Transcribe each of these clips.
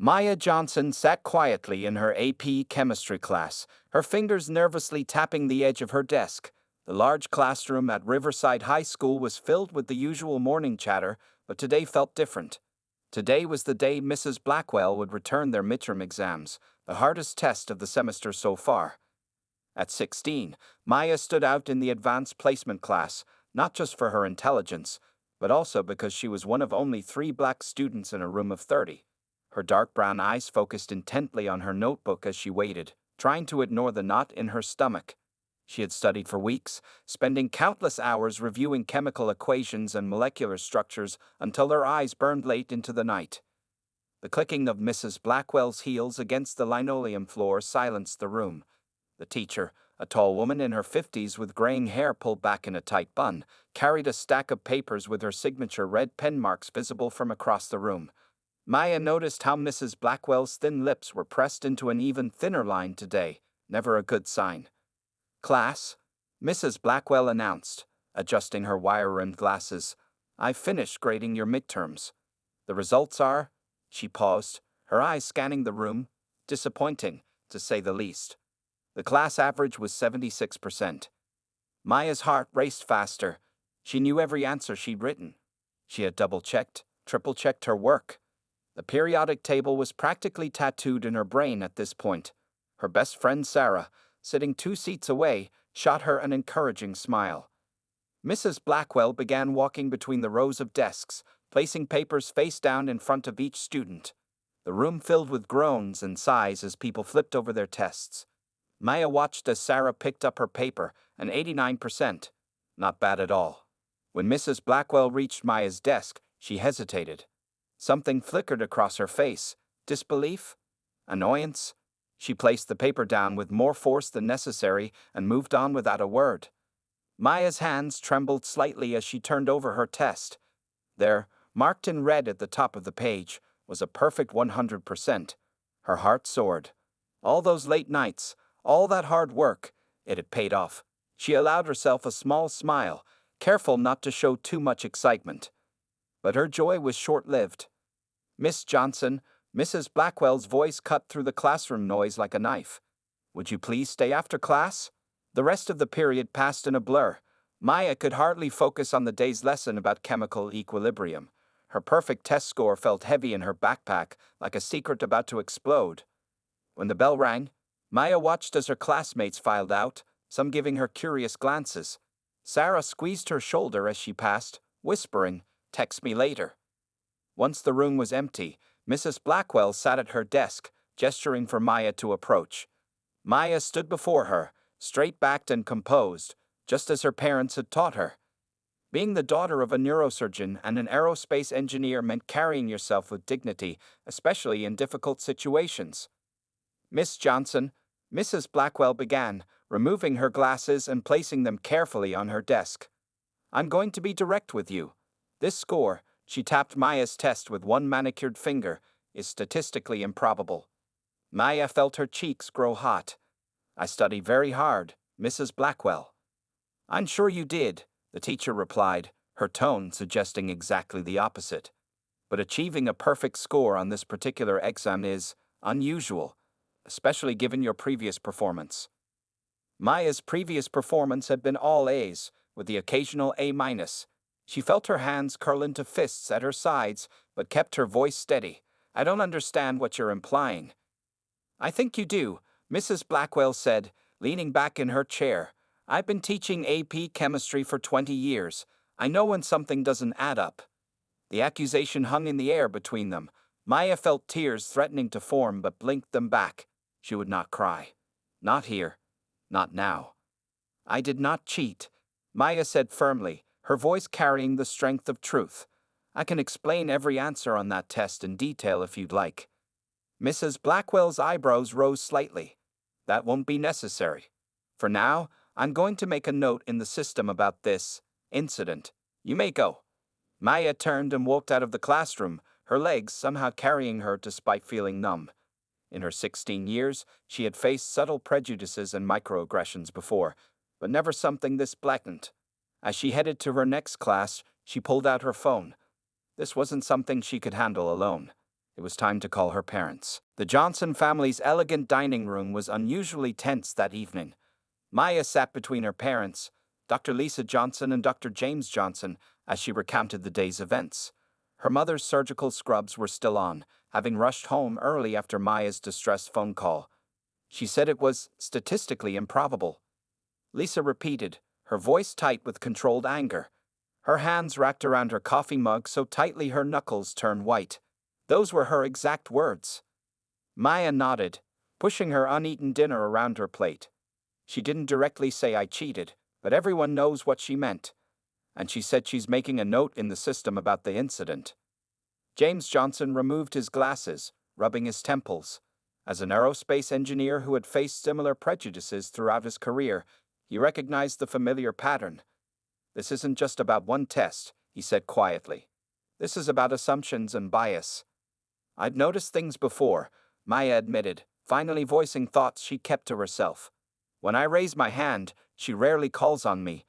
Maya Johnson sat quietly in her AP chemistry class, her fingers nervously tapping the edge of her desk. The large classroom at Riverside High School was filled with the usual morning chatter, but today felt different. Today was the day Mrs. Blackwell would return their midterm exams, the hardest test of the semester so far. At 16, Maya stood out in the advanced placement class, not just for her intelligence, but also because she was one of only 3 black students in a room of 30. Her dark brown eyes focused intently on her notebook as she waited, trying to ignore the knot in her stomach. She had studied for weeks, spending countless hours reviewing chemical equations and molecular structures until her eyes burned late into the night. The clicking of Mrs. Blackwell's heels against the linoleum floor silenced the room. The teacher, a tall woman in her 50s with graying hair pulled back in a tight bun, carried a stack of papers with her signature red pen marks visible from across the room. Maya noticed how Mrs. Blackwell's thin lips were pressed into an even thinner line today, never a good sign. "Class," Mrs. Blackwell announced, adjusting her wire-rimmed glasses, "I've finished grading your midterms. The results are—" She paused, her eyes scanning the room. Disappointing, to say the least. The class average was 76%. Maya's heart raced faster. She knew every answer she'd written. She had double-checked, triple-checked her work. The periodic table was practically tattooed in her brain at this point. Her best friend Sarah, sitting 2 seats away, shot her an encouraging smile. Mrs. Blackwell began walking between the rows of desks, placing papers face down in front of each student. The room filled with groans and sighs as people flipped over their tests. Maya watched as Sarah picked up her paper, an 89%. Not bad at all. When Mrs. Blackwell reached Maya's desk, she hesitated. Something flickered across her face. Disbelief? Annoyance? She placed the paper down with more force than necessary and moved on without a word. Maya's hands trembled slightly as she turned over her test. There, marked in red at the top of the page, was a perfect 100%. Her heart soared. All those late nights, all that hard work, it had paid off. She allowed herself a small smile, careful not to show too much excitement. But her joy was short-lived. "Miss Johnson," Mrs. Blackwell's voice cut through the classroom noise like a knife. "Would you please stay after class?" The rest of the period passed in a blur. Maya could hardly focus on the day's lesson about chemical equilibrium. Her perfect test score felt heavy in her backpack, like a secret about to explode. When the bell rang, Maya watched as her classmates filed out, some giving her curious glances. Sarah squeezed her shoulder as she passed, whispering, "Text me later." Once the room was empty, Mrs. Blackwell sat at her desk, gesturing for Maya to approach. Maya stood before her, straight-backed and composed, just as her parents had taught her. Being the daughter of a neurosurgeon and an aerospace engineer meant carrying yourself with dignity, especially in difficult situations. "Miss Johnson," Mrs. Blackwell began, removing her glasses and placing them carefully on her desk. "I'm going to be direct with you. This score," she tapped Maya's test with one manicured finger, "is statistically improbable." Maya felt her cheeks grow hot. "I study very hard, Mrs. Blackwell." "I'm sure you did," the teacher replied, her tone suggesting exactly the opposite. "But achieving a perfect score on this particular exam is unusual, especially given your previous performance." Maya's previous performance had been all A's, with the occasional A-. She felt her hands curl into fists at her sides, but kept her voice steady. "I don't understand what you're implying." "I think you do," Mrs. Blackwell said, leaning back in her chair. "I've been teaching AP chemistry for 20 years. I know when something doesn't add up." The accusation hung in the air between them. Maya felt tears threatening to form but blinked them back. She would not cry. Not here. Not now. "I did not cheat," Maya said firmly, her voice carrying the strength of truth. "I can explain every answer on that test in detail if you'd like." Mrs. Blackwell's eyebrows rose slightly. "That won't be necessary. For now, I'm going to make a note in the system about this incident. You may go." Maya turned and walked out of the classroom, her legs somehow carrying her despite feeling numb. In her 16 years, she had faced subtle prejudices and microaggressions before, but never something this blatant. As she headed to her next class, she pulled out her phone. This wasn't something she could handle alone. It was time to call her parents. The Johnson family's elegant dining room was unusually tense that evening. Maya sat between her parents, Dr. Lisa Johnson and Dr. James Johnson, as she recounted the day's events. Her mother's surgical scrubs were still on, having rushed home early after Maya's distressed phone call. She said it was statistically improbable. Lisa repeated, her voice tight with controlled anger. Her hands wrapped around her coffee mug so tightly her knuckles turned white. Those were her exact words. Maya nodded, pushing her uneaten dinner around her plate. She didn't directly say I cheated, but everyone knows what she meant. And she said she's making a note in the system about the incident. James Johnson removed his glasses, rubbing his temples. As an aerospace engineer who had faced similar prejudices throughout his career, he recognized the familiar pattern. This isn't just about one test, he said quietly. This is about assumptions and bias. I'd noticed things before, Maya admitted, finally voicing thoughts she kept to herself. When I raise my hand, she rarely calls on me.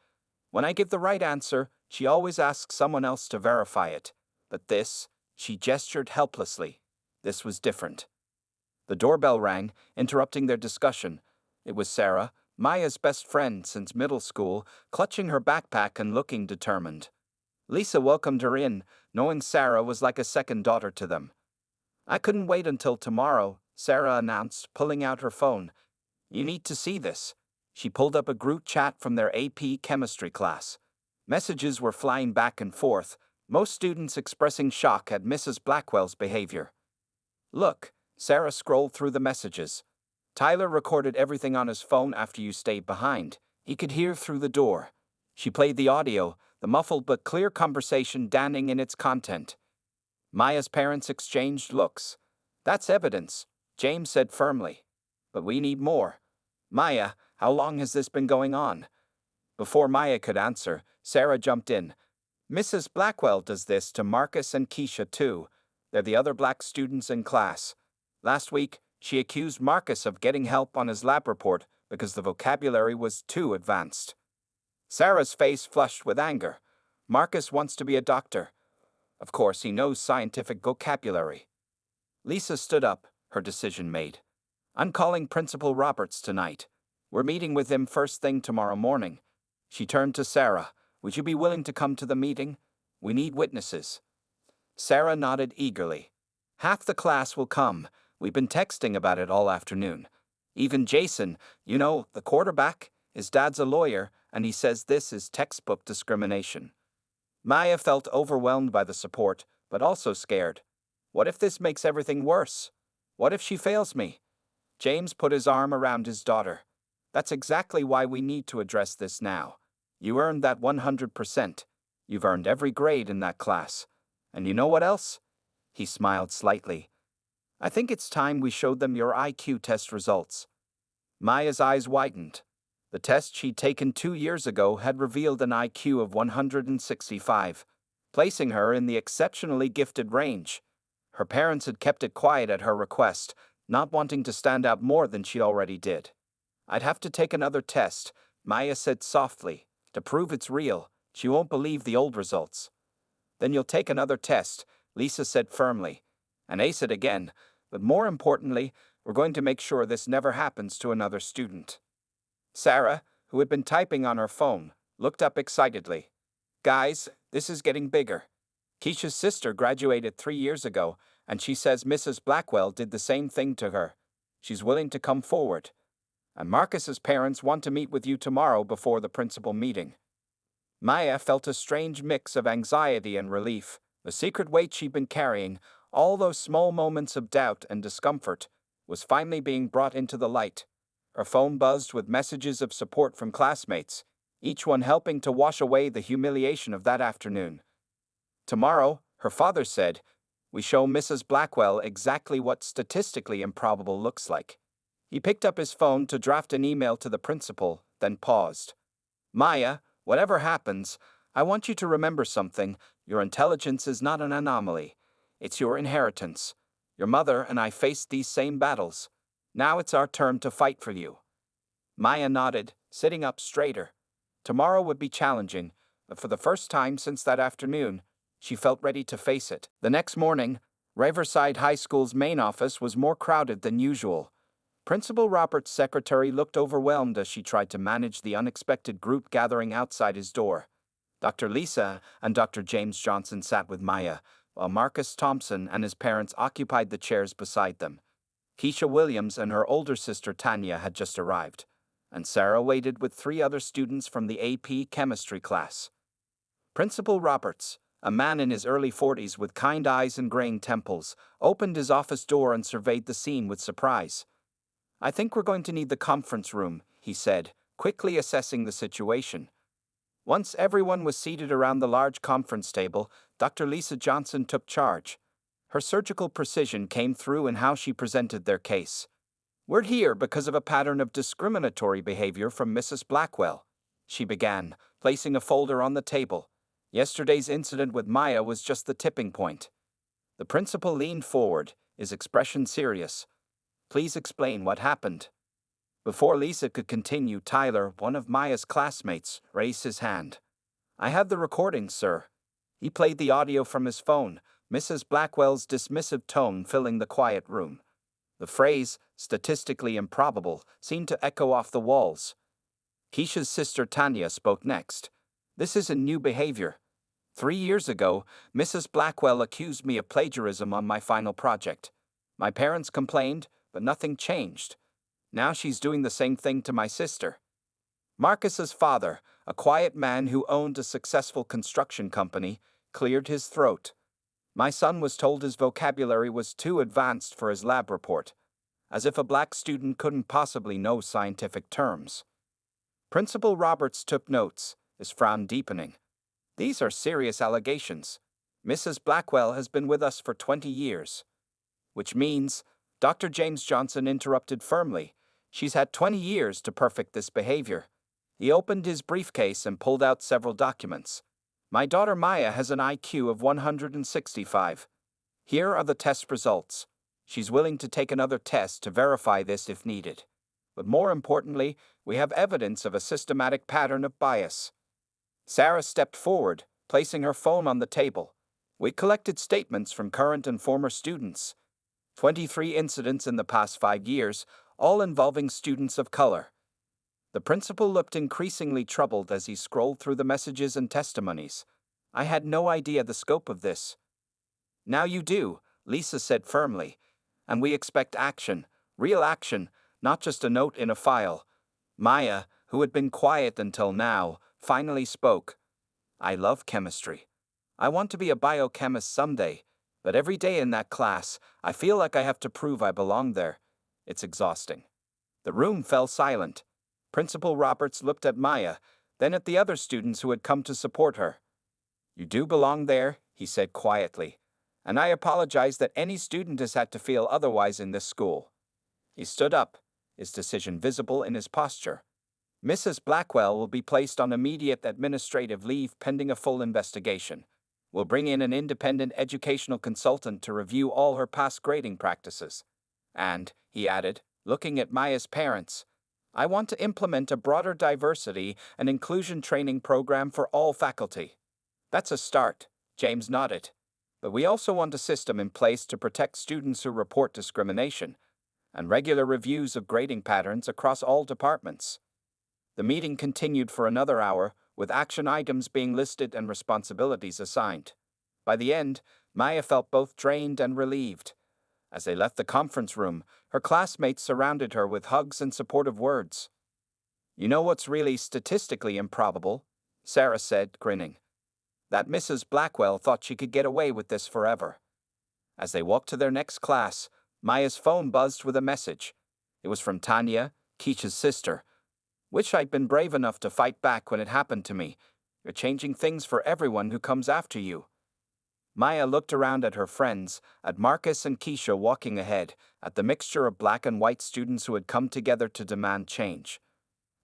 When I give the right answer, she always asks someone else to verify it. But this, she gestured helplessly. This was different. The doorbell rang, interrupting their discussion. It was Sarah, Maya's best friend since middle school, clutching her backpack and looking determined. Lisa welcomed her in, knowing Sarah was like a second daughter to them. I couldn't wait until tomorrow, Sarah announced, pulling out her phone. You need to see this. She pulled up a group chat from their AP chemistry class. Messages were flying back and forth, most students expressing shock at Mrs. Blackwell's behavior. Look, Sarah scrolled through the messages. Tyler recorded everything on his phone after you stayed behind. He could hear through the door. She played the audio, the muffled but clear conversation damning in its content. Maya's parents exchanged looks. That's evidence, James said firmly. But we need more. Maya, how long has this been going on? Before Maya could answer, Sarah jumped in. Mrs. Blackwell does this to Marcus and Keisha too. They're the other black students in class. Last week, she accused Marcus of getting help on his lab report because the vocabulary was too advanced. Sarah's face flushed with anger. Marcus wants to be a doctor. Of course, he knows scientific vocabulary. Lisa stood up, her decision made. I'm calling Principal Roberts tonight. We're meeting with him first thing tomorrow morning. She turned to Sarah. Would you be willing to come to the meeting? We need witnesses. Sarah nodded eagerly. Half the class will come. We've been texting about it all afternoon. Even Jason, you know, the quarterback, his dad's a lawyer, and he says this is textbook discrimination. Maya felt overwhelmed by the support, but also scared. What if this makes everything worse? What if she fails me? James put his arm around his daughter. That's exactly why we need to address this now. You earned that 100%. You've earned every grade in that class. And you know what else? He smiled slightly. I think it's time we showed them your IQ test results. Maya's eyes widened. The test she'd taken 2 years ago had revealed an IQ of 165, placing her in the exceptionally gifted range. Her parents had kept it quiet at her request, not wanting to stand out more than she already did. I'd have to take another test, Maya said softly. To prove it's real, she won't believe the old results. Then you'll take another test, Lisa said firmly, and ace it again. But more importantly, we're going to make sure this never happens to another student. Sarah, who had been typing on her phone, looked up excitedly. Guys, this is getting bigger. Keisha's sister graduated 3 years ago, and she says Mrs. Blackwell did the same thing to her. She's willing to come forward. And Marcus's parents want to meet with you tomorrow before the principal meeting. Maya felt a strange mix of anxiety and relief. The secret weight she'd been carrying, all those small moments of doubt and discomfort, was finally being brought into the light. Her phone buzzed with messages of support from classmates, each one helping to wash away the humiliation of that afternoon. Tomorrow, her father said, we show Mrs. Blackwell exactly what statistically improbable looks like. He picked up his phone to draft an email to the principal, then paused. Maya, whatever happens, I want you to remember something. Your intelligence is not an anomaly. It's your inheritance. Your mother and I faced these same battles. Now it's our turn to fight for you. Maya nodded, sitting up straighter. Tomorrow would be challenging, but for the first time since that afternoon, she felt ready to face it. The next morning, Riverside High School's main office was more crowded than usual. Principal Robert's secretary looked overwhelmed as she tried to manage the unexpected group gathering outside his door. Dr. Lisa and Dr. James Johnson sat with Maya, while Marcus Thompson and his parents occupied the chairs beside them. Keisha Williams and her older sister Tanya had just arrived, and Sarah waited with 3 other students from the AP chemistry class. Principal Roberts, a man in his early 40s with kind eyes and graying temples, opened his office door and surveyed the scene with surprise. "I think we're going to need the conference room," he said, quickly assessing the situation. Once everyone was seated around the large conference table, Dr. Lisa Johnson took charge. Her surgical precision came through in how she presented their case. "We're here because of a pattern of discriminatory behavior from Mrs. Blackwell," she began, placing a folder on the table. Yesterday's incident with Maya was just the tipping point. The principal leaned forward, his expression serious. "Please explain what happened." Before Lisa could continue, Tyler, one of Maya's classmates, raised his hand. "I have the recording, sir." He played the audio from his phone, Mrs. Blackwell's dismissive tone filling the quiet room. The phrase, statistically improbable, seemed to echo off the walls. Keisha's sister Tanya spoke next. "This isn't new behavior. 3 years ago, Mrs. Blackwell accused me of plagiarism on my final project. My parents complained, but nothing changed. Now she's doing the same thing to my sister." Marcus's father, a quiet man who owned a successful construction company, cleared his throat. "My son was told his vocabulary was too advanced for his lab report, as if a black student couldn't possibly know scientific terms." Principal Roberts took notes, his frown deepening. "These are serious allegations. Mrs. Blackwell has been with us for 20 years. Which means," Dr. James Johnson interrupted firmly, "she's had 20 years to perfect this behavior." He opened his briefcase and pulled out several documents. "My daughter Maya has an IQ of 165. Here are the test results. She's willing to take another test to verify this if needed. But more importantly, we have evidence of a systematic pattern of bias." Sarah stepped forward, placing her phone on the table. "We collected statements from current and former students. 23 incidents in the past 5 years, all involving students of color." The principal looked increasingly troubled as he scrolled through the messages and testimonies. "I had no idea the scope of this." "Now you do," Lisa said firmly. "And we expect action, real action, not just a note in a file." Maya, who had been quiet until now, finally spoke. "I love chemistry. I want to be a biochemist someday, but every day in that class, I feel like I have to prove I belong there. It's exhausting." The room fell silent. Principal Roberts looked at Maya, then at the other students who had come to support her. "You do belong there," he said quietly, "and I apologize that any student has had to feel otherwise in this school." He stood up, his decision visible in his posture. "Mrs. Blackwell will be placed on immediate administrative leave pending a full investigation. We'll bring in an independent educational consultant to review all her past grading practices. And," he added, looking at Maya's parents, "I want to implement a broader diversity and inclusion training program for all faculty." "That's a start," James nodded. "But we also want a system in place to protect students who report discrimination, and regular reviews of grading patterns across all departments." The meeting continued for another hour, with action items being listed and responsibilities assigned. By the end, Maya felt both drained and relieved. As they left the conference room, her classmates surrounded her with hugs and supportive words. "You know what's really statistically improbable?" Sarah said, grinning. "That Mrs. Blackwell thought she could get away with this forever." As they walked to their next class, Maya's phone buzzed with a message. It was from Tanya, Keisha's sister. "Wish I'd been brave enough to fight back when it happened to me. You're changing things for everyone who comes after you." Maya looked around at her friends, at Marcus and Keisha walking ahead, at the mixture of black and white students who had come together to demand change.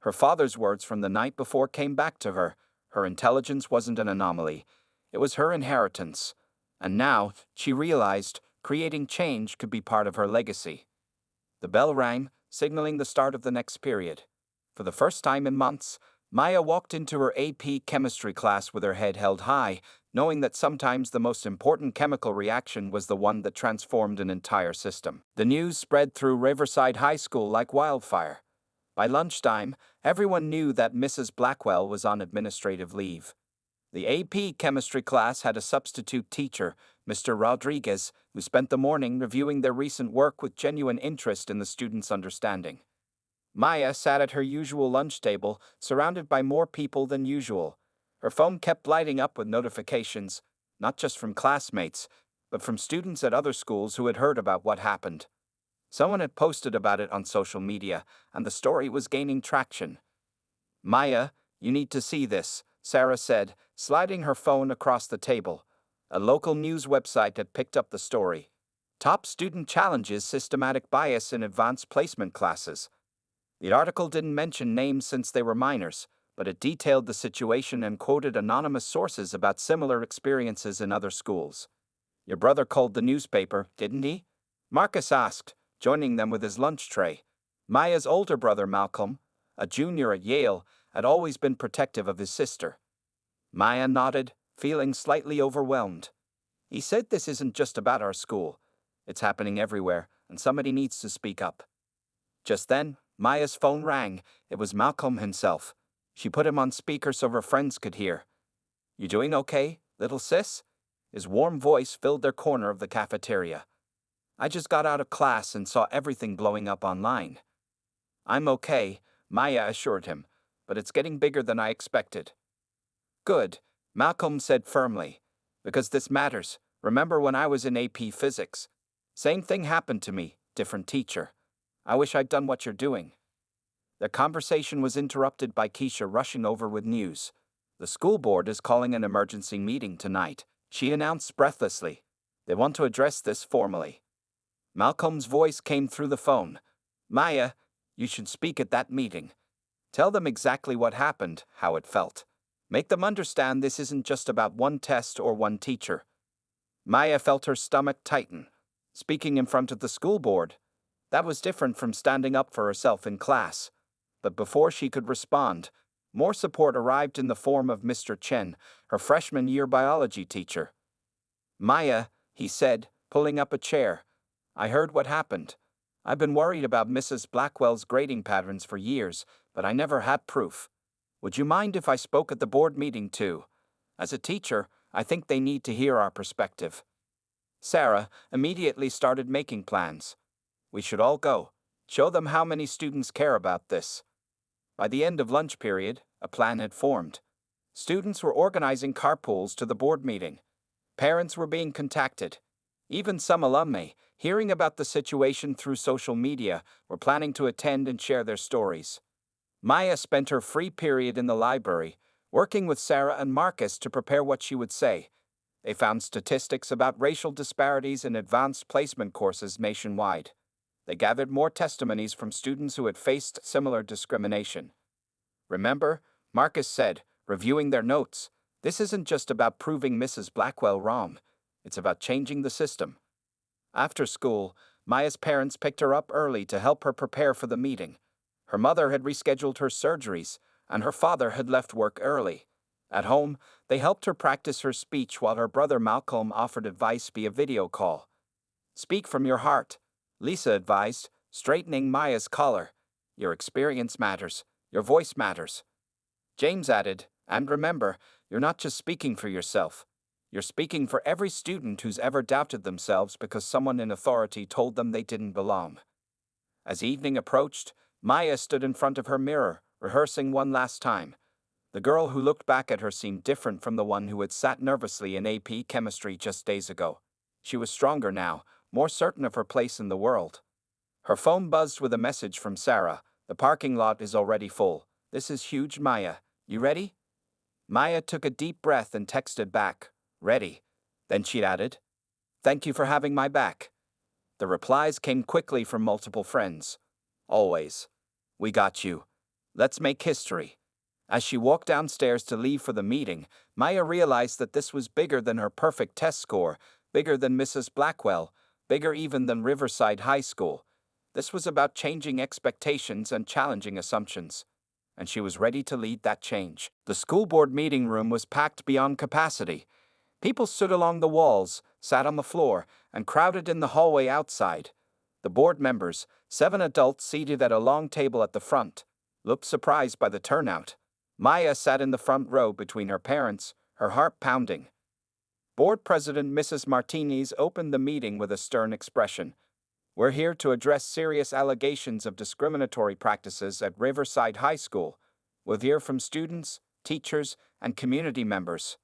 Her father's words from the night before came back to her. Her intelligence wasn't an anomaly. It was her inheritance. And now, she realized, creating change could be part of her legacy. The bell rang, signaling the start of the next period. For the first time in months, Maya walked into her AP chemistry class with her head held high, knowing that sometimes the most important chemical reaction was the one that transformed an entire system. The news spread through Riverside High School like wildfire. By lunchtime, everyone knew that Mrs. Blackwell was on administrative leave. The AP chemistry class had a substitute teacher, Mr. Rodriguez, who spent the morning reviewing their recent work with genuine interest in the students' understanding. Maya sat at her usual lunch table, surrounded by more people than usual. Her phone kept lighting up with notifications, not just from classmates, but from students at other schools who had heard about what happened. Someone had posted about it on social media, and the story was gaining traction. Maya, you need to see this, Sarah said, sliding her phone across the table. A local news website had picked up the story. Top student challenges systematic bias in advanced placement classes. The article didn't mention names since they were minors, but it detailed the situation and quoted anonymous sources about similar experiences in other schools. Your brother called the newspaper, didn't he? Marcus asked, joining them with his lunch tray. Maya's older brother Malcolm, a junior at Yale, had always been protective of his sister. Maya nodded, feeling slightly overwhelmed. He said this isn't just about our school. It's happening everywhere, and somebody needs to speak up. Just then, Maya's phone rang. It was Malcolm himself. She put him on speaker so her friends could hear. You doing okay, little sis? His warm voice filled their corner of the cafeteria. I just got out of class and saw everything blowing up online. I'm okay, Maya assured him, but it's getting bigger than I expected. Good, Malcolm said firmly. Because this matters. Remember when I was in AP Physics? Same thing happened to me, different teacher. I wish I'd done what you're doing. Their conversation was interrupted by Keisha rushing over with news. The school board is calling an emergency meeting tonight, she announced breathlessly. They want to address this formally. Malcolm's voice came through the phone. Maya, you should speak at that meeting. Tell them exactly what happened, how it felt. Make them understand this isn't just about one test or one teacher. Maya felt her stomach tighten. Speaking in front of the school board, that was different from standing up for herself in class. But before she could respond, more support arrived in the form of Mr. Chen, her freshman year biology teacher. Maya, he said, pulling up a chair. I heard what happened. I've been worried about Mrs. Blackwell's grading patterns for years, but I never had proof. Would you mind if I spoke at the board meeting too? As a teacher, I think they need to hear our perspective. Sarah immediately started making plans. We should all go. Show them how many students care about this. By the end of lunch period, a plan had formed. Students were organizing carpools to the board meeting. Parents were being contacted. Even some alumni, hearing about the situation through social media, were planning to attend and share their stories. Maya spent her free period in the library, working with Sarah and Marcus to prepare what she would say. They found statistics about racial disparities in advanced placement courses nationwide. They gathered more testimonies from students who had faced similar discrimination. Remember, Marcus said, reviewing their notes, this isn't just about proving Mrs. Blackwell wrong. It's about changing the system. After school, Maya's parents picked her up early to help her prepare for the meeting. Her mother had rescheduled her surgeries, and her father had left work early. At home, they helped her practice her speech while her brother Malcolm offered advice via video call. Speak from your heart, Lisa advised, straightening Maya's collar. Your experience matters. Your voice matters. James added, and remember, you're not just speaking for yourself. You're speaking for every student who's ever doubted themselves because someone in authority told them they didn't belong. As evening approached, Maya stood in front of her mirror, rehearsing one last time. The girl who looked back at her seemed different from the one who had sat nervously in AP chemistry just days ago. She was stronger now, more certain of her place in the world. Her phone buzzed with a message from Sarah. The parking lot is already full. This is huge, Maya. You ready? Maya took a deep breath and texted back, ready. Then she added, thank you for having my back. The replies came quickly from multiple friends. Always. We got you. Let's make history. As she walked downstairs to leave for the meeting, Maya realized that this was bigger than her perfect test score, bigger than Mrs. Blackwell, bigger even than Riverside High School. This was about changing expectations and challenging assumptions. and she was ready to lead that change. The school board meeting room was packed beyond capacity. People stood along the walls, sat on the floor, and crowded in the hallway outside. The board members, 7 adults seated at a long table at the front, looked surprised by the turnout. Maya sat in the front row between her parents, her heart pounding. Board President Mrs. Martinez opened the meeting with a stern expression. "We're here to address serious allegations of discriminatory practices at Riverside High School. We'll hear from students, teachers, and community members."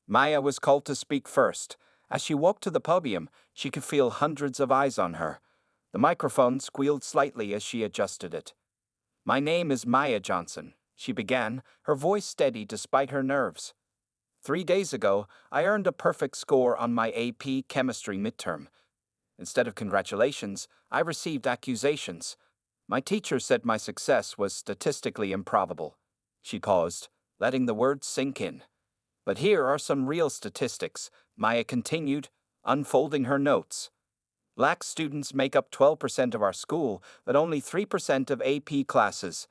Maya was called to speak first. As she walked to the podium, she could feel hundreds of eyes on her. The microphone squealed slightly as she adjusted it. "My name is Maya Johnson," she began, her voice steady despite her nerves. "3 days ago, I earned a perfect score on my AP chemistry midterm. Instead of congratulations, I received accusations. My teacher said my success was statistically improbable." She paused, letting the words sink in. "But here are some real statistics," Maya continued, unfolding her notes. "Black students make up 12% of our school, but only 3% of AP classes.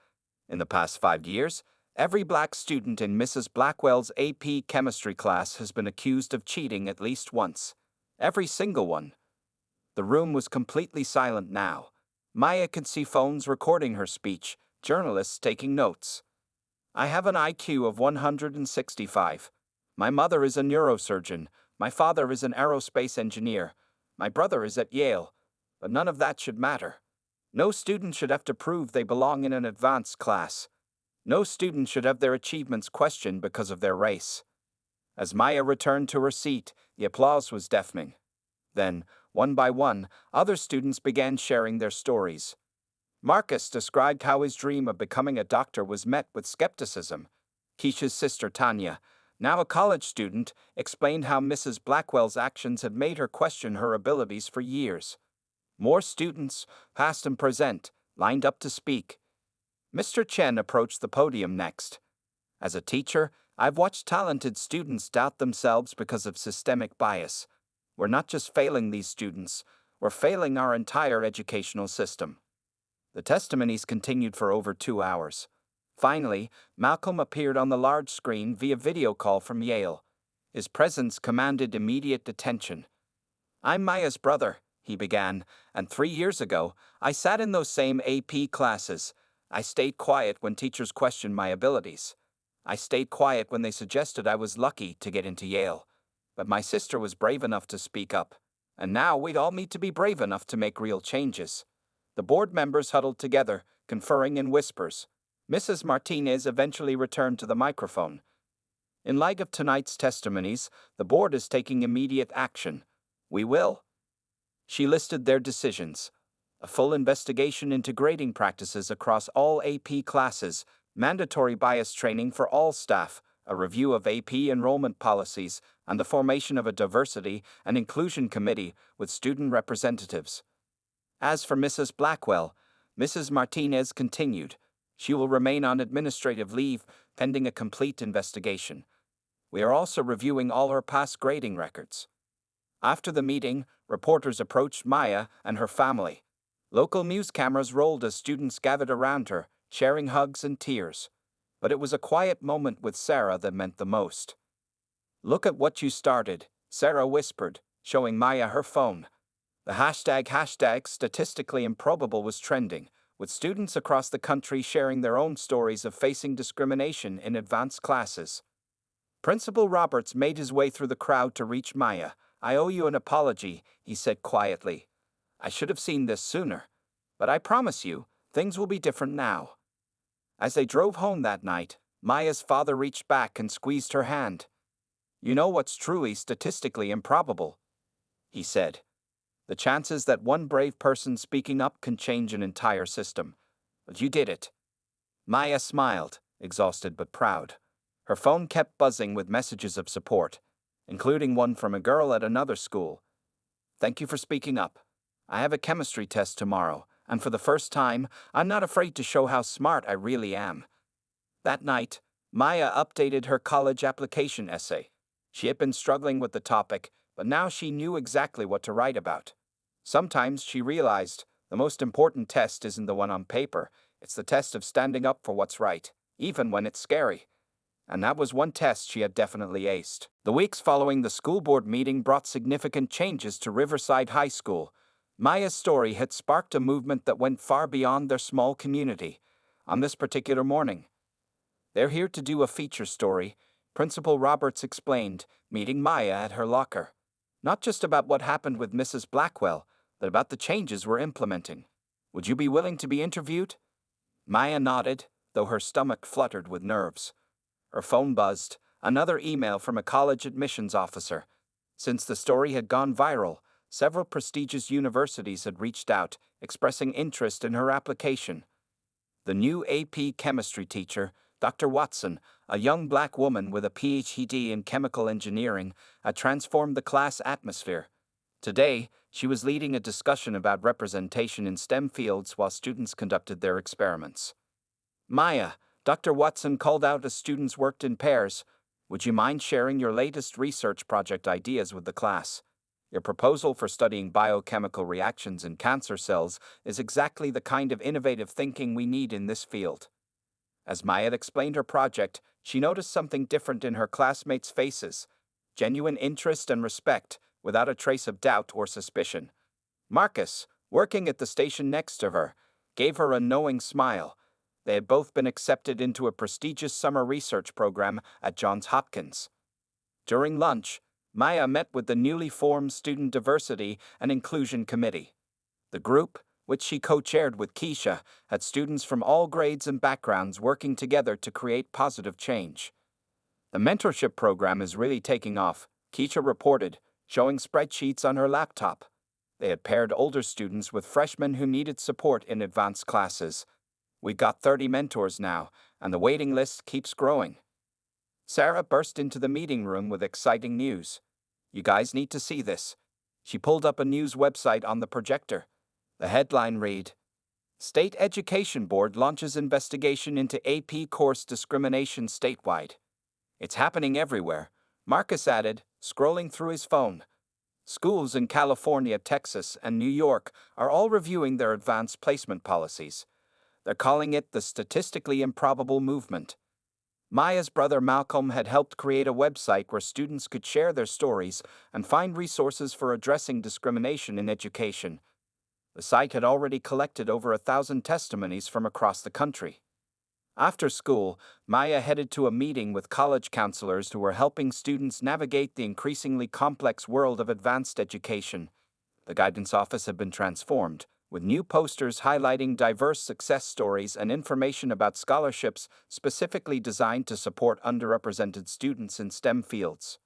In the past 5 years, every black student in Mrs. Blackwell's AP chemistry class has been accused of cheating at least once. Every single one." The room was completely silent now. Maya could see phones recording her speech, journalists taking notes. "I have an IQ of 165. My mother is a neurosurgeon. My father is an aerospace engineer. My brother is at Yale. But none of that should matter. No student should have to prove they belong in an advanced class. No student should have their achievements questioned because of their race." As Maya returned to her seat, the applause was deafening. Then, one by one, other students began sharing their stories. Marcus described how his dream of becoming a doctor was met with skepticism. Keisha's sister Tanya, now a college student, explained how Mrs. Blackwell's actions had made her question her abilities for years. More students, past and present, lined up to speak. Mr. Chen approached the podium next. "As a teacher, I've watched talented students doubt themselves because of systemic bias. We're not just failing these students, we're failing our entire educational system." The testimonies continued for over 2 hours. Finally, Malcolm appeared on the large screen via video call from Yale. His presence commanded immediate attention. "I'm Maya's brother," he began, "and 3 years ago, I sat in those same AP classes. I stayed quiet when teachers questioned my abilities. I stayed quiet when they suggested I was lucky to get into Yale. But my sister was brave enough to speak up. And now we'd all need to be brave enough to make real changes." The board members huddled together, conferring in whispers. Mrs. Martinez eventually returned to the microphone. "In light of tonight's testimonies, the board is taking immediate action. We will." She listed their decisions: a full investigation into grading practices across all AP classes, mandatory bias training for all staff, a review of AP enrollment policies, and the formation of a diversity and inclusion committee with student representatives. As for Mrs. Blackwell, Mrs. Martinez continued, "She will remain on administrative leave pending a complete investigation. We are also reviewing all her past grading records." After the meeting, reporters approached Maya and her family. Local news cameras rolled as students gathered around her, sharing hugs and tears. But it was a quiet moment with Sarah that meant the most. "Look at what you started," Sarah whispered, showing Maya her phone. The hashtag statistically improbable was trending, with students across the country sharing their own stories of facing discrimination in advanced classes. Principal Roberts made his way through the crowd to reach Maya. "I owe you an apology," he said quietly. "I should have seen this sooner. But I promise you, things will be different now." As they drove home that night, Maya's father reached back and squeezed her hand. "You know what's truly statistically improbable?" he said. "The chances that one brave person speaking up can change an entire system. But you did it." Maya smiled, exhausted but proud. Her phone kept buzzing with messages of support, including one from a girl at another school. "Thank you for speaking up. I have a chemistry test tomorrow, and for the first time, I'm not afraid to show how smart I really am." That night, Maya updated her college application essay. She had been struggling with the topic, but now she knew exactly what to write about. Sometimes, she realized, the most important test isn't the one on paper, It's the test of standing up for what's right, even when it's scary. And that was one test she had definitely aced. The weeks following the school board meeting brought significant changes to Riverside High School. Maya's story had sparked a movement that went far beyond their small community. On this particular morning, they're here to do a feature story, Principal Roberts explained, meeting Maya at her locker. Not just about what happened with Mrs. Blackwell, but about the changes we're implementing. Would you be willing to be interviewed? Maya nodded, though her stomach fluttered with nerves. Her phone buzzed, another email from a college admissions officer. Since the story had gone viral, several prestigious universities had reached out, expressing interest in her application. The new AP chemistry teacher, Dr. Watson, a young black woman with a PhD in chemical engineering, had transformed the class atmosphere. Today, she was leading a discussion about representation in STEM fields while students conducted their experiments. Maya, Dr. Watson called out as students worked in pairs. Would you mind sharing your latest research project ideas with the class? Your proposal for studying biochemical reactions in cancer cells is exactly the kind of innovative thinking we need in this field. As Maya explained her project, she noticed something different in her classmates' faces: genuine interest and respect, without a trace of doubt or suspicion. Marcus, working at the station next to her, gave her a knowing smile. They had both been accepted into a prestigious summer research program at Johns Hopkins. During lunch, Maya met with the newly formed Student Diversity and Inclusion Committee. The group, which she co-chaired with Keisha, had students from all grades and backgrounds working together to create positive change. The mentorship program is really taking off, Keisha reported, showing spreadsheets on her laptop. They had paired older students with freshmen who needed support in advanced classes. We've got 30 mentors now, and the waiting list keeps growing. Sarah burst into the meeting room with exciting news. You guys need to see this. She pulled up a news website on the projector. The headline read, State Education Board launches investigation into AP course discrimination statewide. It's happening everywhere, Marcus added, scrolling through his phone. Schools in California, Texas, and New York are all reviewing their advanced placement policies. They're calling it the statistically improbable movement. Maya's brother Malcolm had helped create a website where students could share their stories and find resources for addressing discrimination in education. The site had already collected over 1,000 testimonies from across the country. After school, Maya headed to a meeting with college counselors who were helping students navigate the increasingly complex world of advanced education. The guidance office had been transformed, with new posters highlighting diverse success stories and information about scholarships specifically designed to support underrepresented students in STEM fields.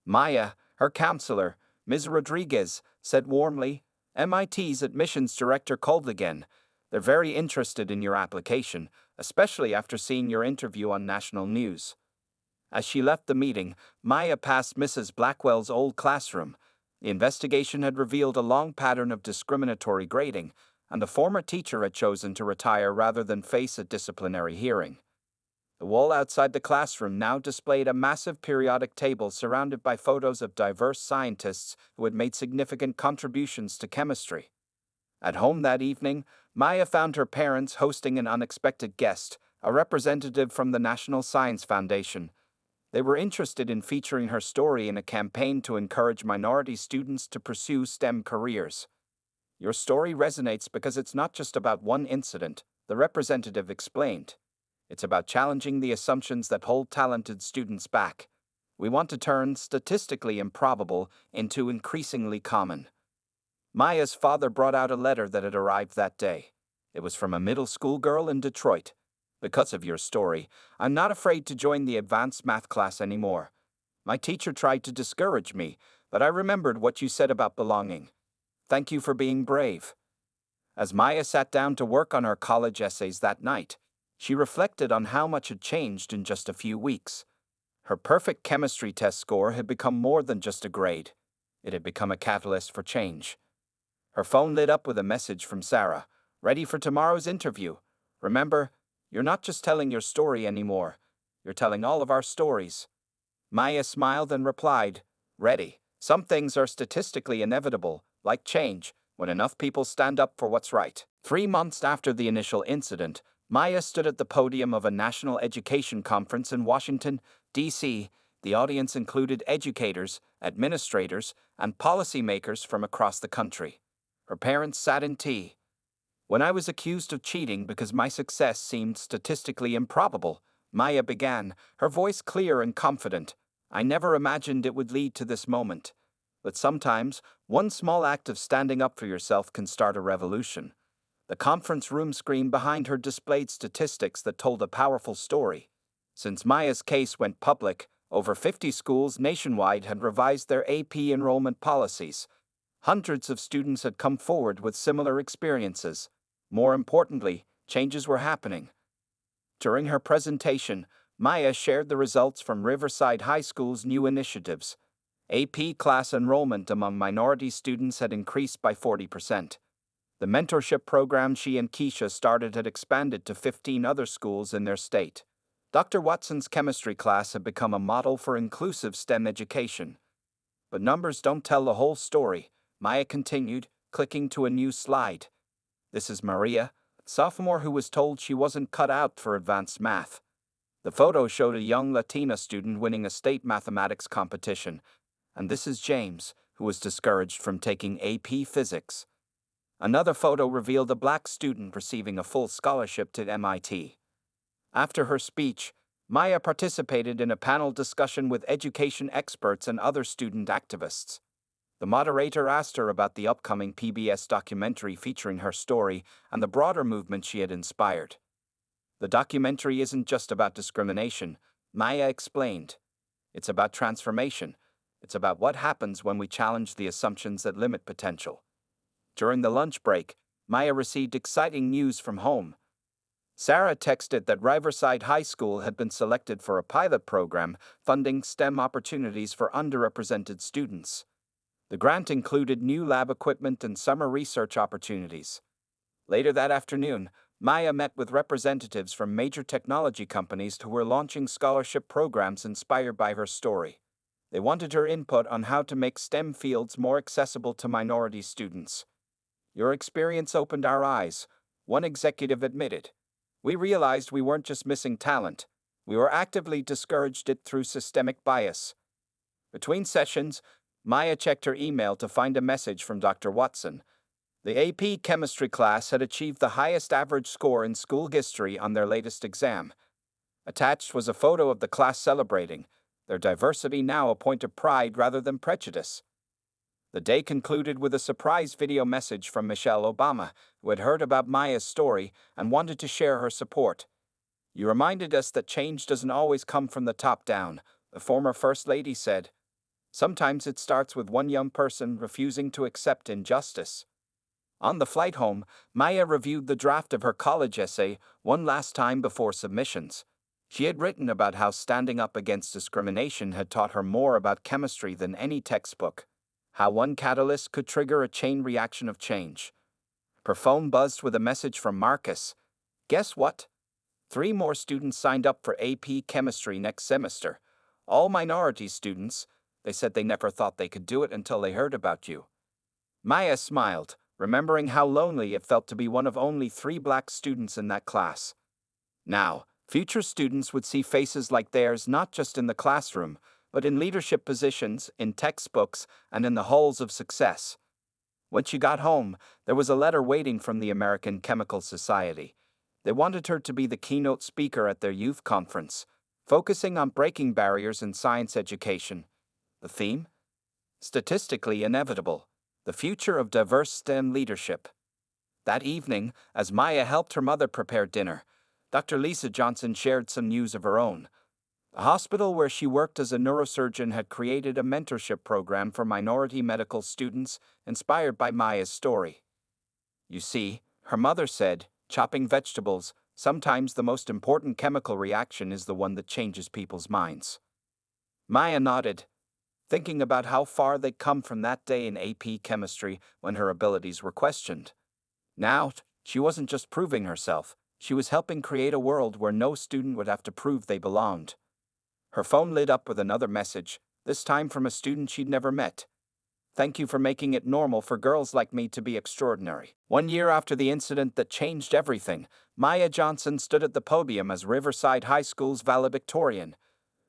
Maya, her counselor, Ms. Rodriguez, said warmly, MIT's admissions director called again. They're very interested in your application, especially after seeing your interview on national news. As she left the meeting, Maya passed Mrs. Blackwell's old classroom. The investigation had revealed a long pattern of discriminatory grading, and the former teacher had chosen to retire rather than face a disciplinary hearing. The wall outside the classroom now displayed a massive periodic table surrounded by photos of diverse scientists who had made significant contributions to chemistry. At home that evening, Maya found her parents hosting an unexpected guest, a representative from the National Science Foundation. They were interested in featuring her story in a campaign to encourage minority students to pursue STEM careers. Your story resonates because it's not just about one incident, the representative explained. It's about challenging the assumptions that hold talented students back. We want to turn statistically improbable into increasingly common. Maya's father brought out a letter that had arrived that day. It was from a middle school girl in Detroit. Because of your story, I'm not afraid to join the advanced math class anymore. My teacher tried to discourage me, but I remembered what you said about belonging. Thank you for being brave. As Maya sat down to work on her college essays that night, she reflected on how much had changed in just a few weeks. Her perfect chemistry test score had become more than just a grade. It had become a catalyst for change. Her phone lit up with a message from Sarah. Ready for tomorrow's interview? Remember, you're not just telling your story anymore. You're telling all of our stories. Maya smiled and replied, ready. Some things are statistically inevitable, like change, when enough people stand up for what's right. 3 months after the initial incident, Maya stood at the podium of a national education conference in Washington, D.C. The audience included educators, administrators, and policymakers from across the country. Her parents sat in tea. When I was accused of cheating because my success seemed statistically improbable, Maya began, her voice clear and confident. I never imagined it would lead to this moment. But sometimes, one small act of standing up for yourself can start a revolution. The conference room screen behind her displayed statistics that told a powerful story. Since Maya's case went public, over 50 schools nationwide had revised their AP enrollment policies. Hundreds of students had come forward with similar experiences. More importantly, changes were happening. During her presentation, Maya shared the results from Riverside High School's new initiatives. AP class enrollment among minority students had increased by 40%. The mentorship program she and Keisha started had expanded to 15 other schools in their state. Dr. Watson's chemistry class had become a model for inclusive STEM education. But numbers don't tell the whole story, Maya continued, clicking to a new slide. This is Maria, sophomore who was told she wasn't cut out for advanced math. The photo showed a young Latina student winning a state mathematics competition. And this is James, who was discouraged from taking AP physics. Another photo revealed a black student receiving a full scholarship to MIT. After her speech, Maya participated in a panel discussion with education experts and other student activists. The moderator asked her about the upcoming PBS documentary featuring her story and the broader movement she had inspired. The documentary isn't just about discrimination, Maya explained. It's about transformation. It's about what happens when we challenge the assumptions that limit potential. During the lunch break, Maya received exciting news from home. Sarah texted that Riverside High School had been selected for a pilot program funding STEM opportunities for underrepresented students. The grant included new lab equipment and summer research opportunities. Later that afternoon, Maya met with representatives from major technology companies who were launching scholarship programs inspired by her story. They wanted her input on how to make STEM fields more accessible to minority students. Your experience opened our eyes, one executive admitted. We realized we weren't just missing talent, we were actively discouraged it through systemic bias. Between sessions, Maya checked her email to find a message from Dr. Watson. The AP chemistry class had achieved the highest average score in school history on their latest exam. Attached was a photo of the class celebrating, their diversity now a point of pride rather than prejudice. The day concluded with a surprise video message from Michelle Obama, who had heard about Maya's story and wanted to share her support. You reminded us that change doesn't always come from the top down, the former First Lady said. Sometimes it starts with one young person refusing to accept injustice. On the flight home, Maya reviewed the draft of her college essay one last time before submissions. She had written about how standing up against discrimination had taught her more about chemistry than any textbook. How one catalyst could trigger a chain reaction of change. Her phone buzzed with a message from Marcus. Guess what? 3 more students signed up for AP Chemistry next semester. All minority students. They said they never thought they could do it until they heard about you. Maya smiled, remembering how lonely it felt to be one of only 3 black students in that class. Now, future students would see faces like theirs not just in the classroom, but in leadership positions, in textbooks, and in the halls of success. When she got home, there was a letter waiting from the American Chemical Society. They wanted her to be the keynote speaker at their youth conference, focusing on breaking barriers in science education. The theme? Statistically inevitable, the future of diverse STEM leadership. That evening, as Maya helped her mother prepare dinner, Dr. Lisa Johnson shared some news of her own. The hospital where she worked as a neurosurgeon had created a mentorship program for minority medical students inspired by Maya's story. You see, her mother said, chopping vegetables, sometimes the most important chemical reaction is the one that changes people's minds. Maya nodded, thinking about how far they'd come from that day in AP chemistry when her abilities were questioned. Now, she wasn't just proving herself, she was helping create a world where no student would have to prove they belonged. Her phone lit up with another message, this time from a student she'd never met. Thank you for making it normal for girls like me to be extraordinary. 1 year after the incident that changed everything, Maya Johnson stood at the podium as Riverside High School's valedictorian.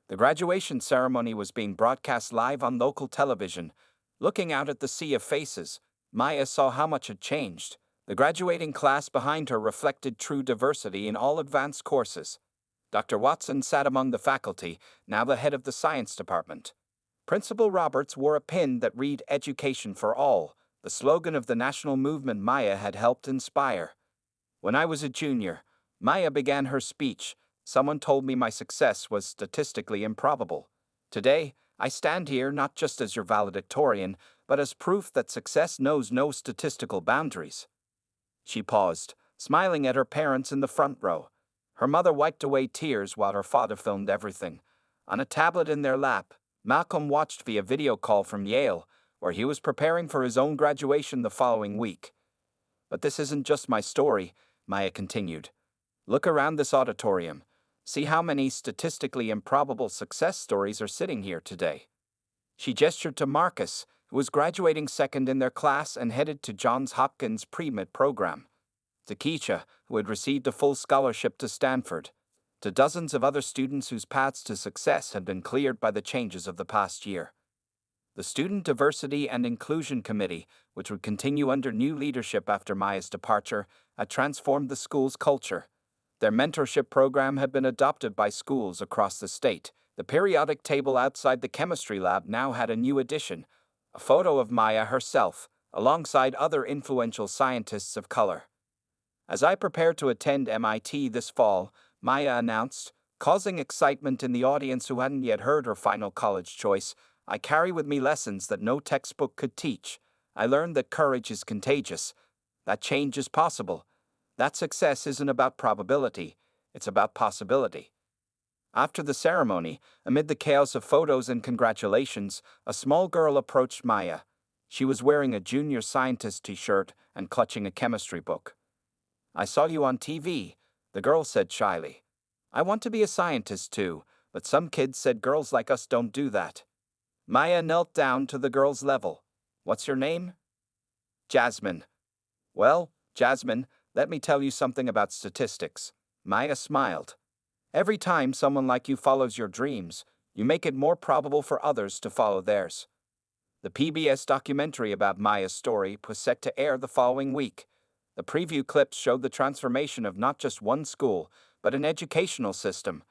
The graduation ceremony was being broadcast live on local television. Looking out at the sea of faces, Maya saw how much had changed. The graduating class behind her reflected true diversity in all advanced courses. Dr. Watson sat among the faculty, now the head of the science department. Principal Roberts wore a pin that read Education for All, the slogan of the national movement Maya had helped inspire. When I was a junior, Maya began her speech. Someone told me my success was statistically improbable. Today, I stand here not just as your valedictorian, but as proof that success knows no statistical boundaries. She paused, smiling at her parents in the front row. Her mother wiped away tears while her father filmed everything. On a tablet in their lap, Malcolm watched via video call from Yale, where he was preparing for his own graduation the following week. But this isn't just my story, Maya continued. Look around this auditorium. See how many statistically improbable success stories are sitting here today. She gestured to Marcus, who was graduating second in their class and headed to Johns Hopkins pre-med program. To Keisha, who had received a full scholarship to Stanford. To dozens of other students whose paths to success had been cleared by the changes of the past year. The Student Diversity and Inclusion Committee, which would continue under new leadership after Maya's departure, had transformed the school's culture. Their mentorship program had been adopted by schools across the state. The periodic table outside the chemistry lab now had a new addition, a photo of Maya herself, alongside other influential scientists of color. As I prepared to attend MIT this fall, Maya announced, causing excitement in the audience who hadn't yet heard her final college choice, I carry with me lessons that no textbook could teach. I learned that courage is contagious, that change is possible, that success isn't about probability, it's about possibility. After the ceremony, amid the chaos of photos and congratulations, a small girl approached Maya. She was wearing a junior scientist t-shirt and clutching a chemistry book. I saw you on TV, the girl said shyly. I want to be a scientist too, but some kids said girls like us don't do that. Maya knelt down to the girl's level. What's your name? Jasmine. Well, Jasmine, let me tell you something about statistics. Maya smiled. Every time someone like you follows your dreams, you make it more probable for others to follow theirs. The PBS documentary about Maya's story was set to air the following week. The preview clips showed the transformation of not just one school, but an educational system.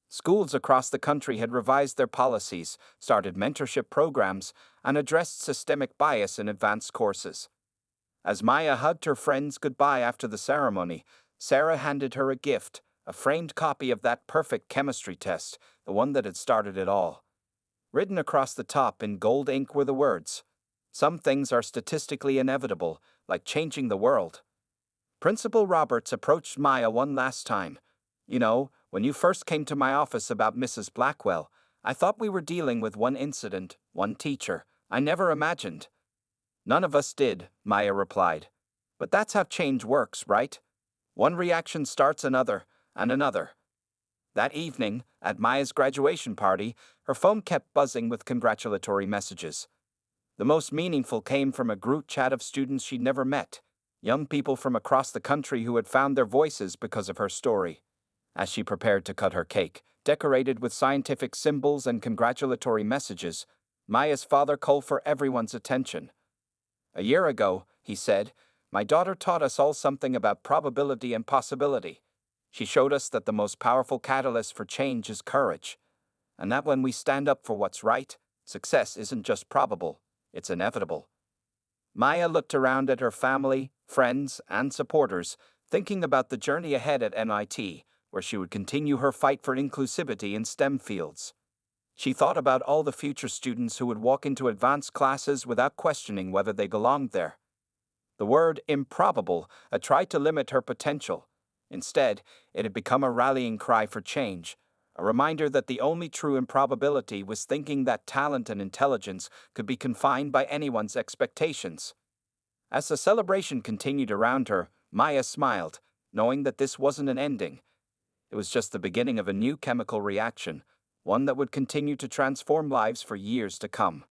Schools across the country had revised their policies, started mentorship programs, and addressed systemic bias in advanced courses. As Maya hugged her friends goodbye after the ceremony, Sarah handed her a gift, a framed copy of that perfect chemistry test, the one that had started it all. Written across the top in gold ink were the words, "Some things are statistically inevitable, like changing the world." Principal Roberts approached Maya one last time. You know, when you first came to my office about Mrs. Blackwell, I thought we were dealing with one incident, one teacher. I never imagined. None of us did, Maya replied. But that's how change works, right? One reaction starts another, and another. That evening, at Maya's graduation party, her phone kept buzzing with congratulatory messages. The most meaningful came from a group chat of students she'd never met. Young people from across the country who had found their voices because of her story. As she prepared to cut her cake, decorated with scientific symbols and congratulatory messages, Maya's father called for everyone's attention. "A year ago," he said, "my daughter taught us all something about probability and possibility. She showed us that the most powerful catalyst for change is courage, and that when we stand up for what's right, success isn't just probable, it's inevitable." Maya looked around at her family, friends, and supporters, thinking about the journey ahead at MIT, where she would continue her fight for inclusivity in STEM fields. She thought about all the future students who would walk into advanced classes without questioning whether they belonged there. The word improbable had tried to limit her potential. Instead, it had become a rallying cry for change, a reminder that the only true improbability was thinking that talent and intelligence could be confined by anyone's expectations. As the celebration continued around her, Maya smiled, knowing that this wasn't an ending. It was just the beginning of a new chemical reaction, one that would continue to transform lives for years to come.